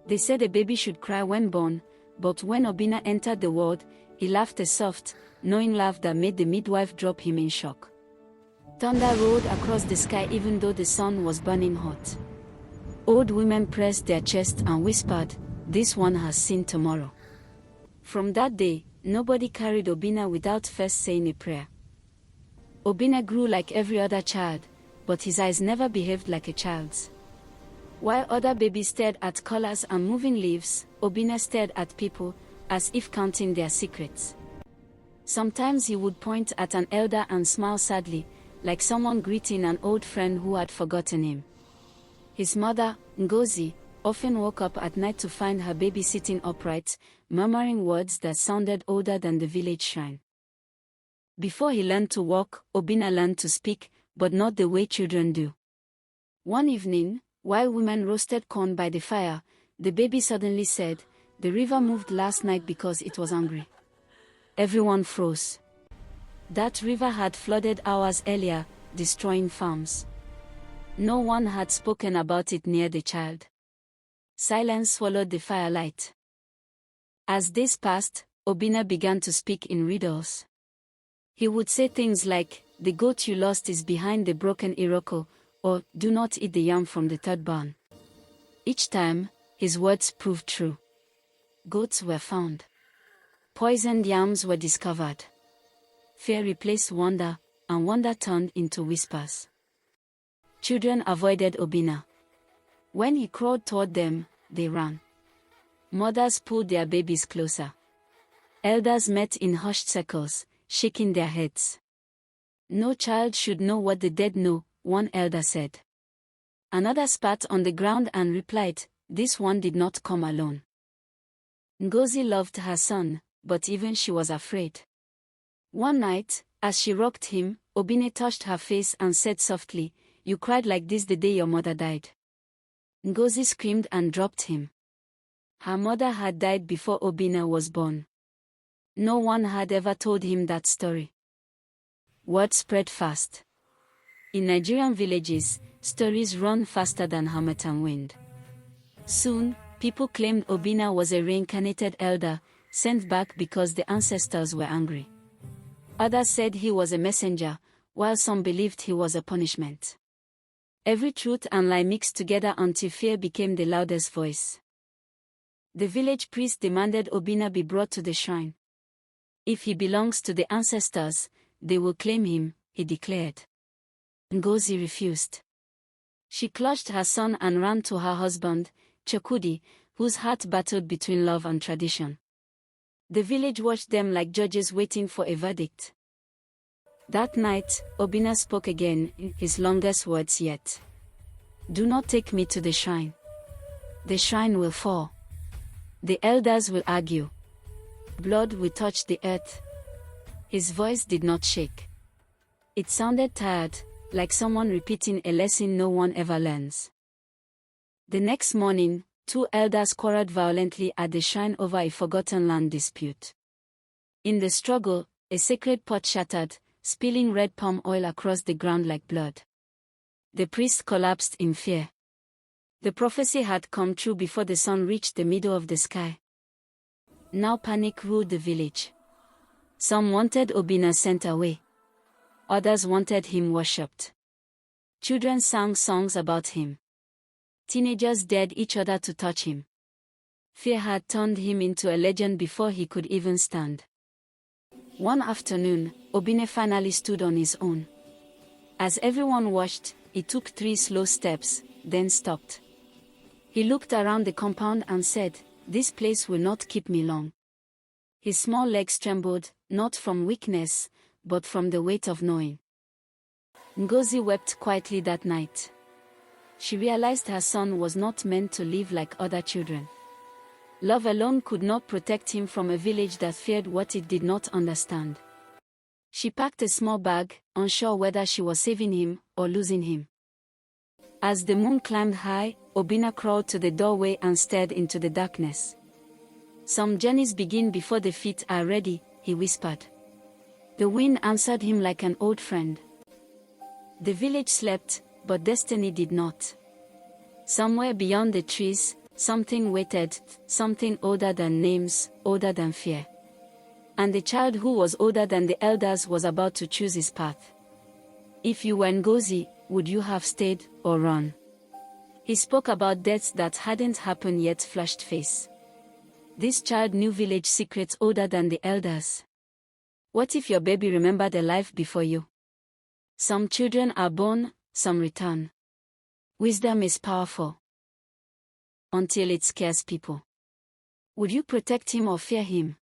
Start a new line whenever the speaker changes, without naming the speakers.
They said a baby should cry when born, but when Obinna entered the world, he laughed a soft, knowing laugh that made the midwife drop him in shock. Thunder rolled across the sky even though the sun was burning hot. Old women pressed their chests and whispered, "This one has seen tomorrow." From that day, nobody carried Obinna without first saying a prayer. Obinna grew like every other child, but his eyes never behaved like a child's. While other babies stared at colors and moving leaves, Obinna stared at people, as if counting their secrets. Sometimes he would point at an elder and smile sadly, like someone greeting an old friend who had forgotten him. His mother, Ngozi, often woke up at night to find her baby sitting upright, murmuring words that sounded older than the village shrine. Before he learned to walk, Obinna learned to speak, but not the way children do. One evening, while women roasted corn by the fire, the baby suddenly said, "The river moved last night because it was hungry." Everyone froze. That river had flooded hours earlier, destroying farms. No one had spoken about it near the child. Silence swallowed the firelight. As days passed, Obinna began to speak in riddles. He would say things like, "The goat you lost is behind the broken iroko," or "Do not eat the yam from the third barn." Each time, his words proved true. Goats were found. Poisoned yams were discovered. Fear replaced wonder, and wonder turned into whispers. Children avoided Obinna. When he crawled toward them, they ran. Mothers pulled their babies closer. Elders met in hushed circles, shaking their heads. "No child should know what the dead know," one elder said. Another spat on the ground and replied, "This one did not come alone." Ngozi loved her son, but even she was afraid. One night, as she rocked him, Obinna touched her face and said softly, "You cried like this the day your mother died." Ngozi screamed and dropped him. Her mother had died before Obinna was born. No one had ever told him that story. Word spread fast. In Nigerian villages, stories run faster than harmattan wind. Soon, people claimed Obinna was a reincarnated elder, sent back because the ancestors were angry. Others said he was a messenger, while some believed he was a punishment. Every truth and lie mixed together until fear became the loudest voice. The village priest demanded Obinna be brought to the shrine. "If he belongs to the ancestors, they will claim him," he declared. Ngozi refused. She clutched her son and ran to her husband, Chekudi, whose heart battled between love and tradition. The village watched them like judges waiting for a verdict. That night, Obinna spoke again, his longest words yet. "Do not take me to the shrine. The shrine will fall. The elders will argue. Blood will touch the earth." His voice did not shake. It sounded tired, like someone repeating a lesson no one ever learns. The next morning, two elders quarreled violently at the shrine over a forgotten land dispute. In the struggle, a sacred pot shattered, spilling red palm oil across the ground like blood. The priest collapsed in fear. The prophecy had come true before the sun reached the middle of the sky. Now panic ruled the village. Some wanted Obinna sent away. Others wanted him worshipped. Children sang songs about him. Teenagers dared each other to touch him. Fear had turned him into a legend before he could even stand. One afternoon, Obinna finally stood on his own. As everyone watched, he took 3 slow steps, then stopped. He looked around the compound and said, "This place will not keep me long." His small legs trembled, not from weakness, but from the weight of knowing. Ngozi wept quietly that night. She realized her son was not meant to live like other children. Love alone could not protect him from a village that feared what it did not understand. She packed a small bag, unsure whether she was saving him or losing him. As the moon climbed high, Obinna crawled to the doorway and stared into the darkness. "Some journeys begin before the feet are ready," he whispered. The wind answered him like an old friend. The village slept, but destiny did not. Somewhere beyond the trees, Something waited, something older than names, older than fear. And the child who was older than the elders was about to choose his path. If you were Ngozi, would you have stayed or run? He spoke about deaths that hadn't happened yet, flushed face. This child knew village secrets older than the elders. What if your baby remembered a life before you? Some children are born, some return. Wisdom is powerful. Until it scares people. Would you protect him or fear him?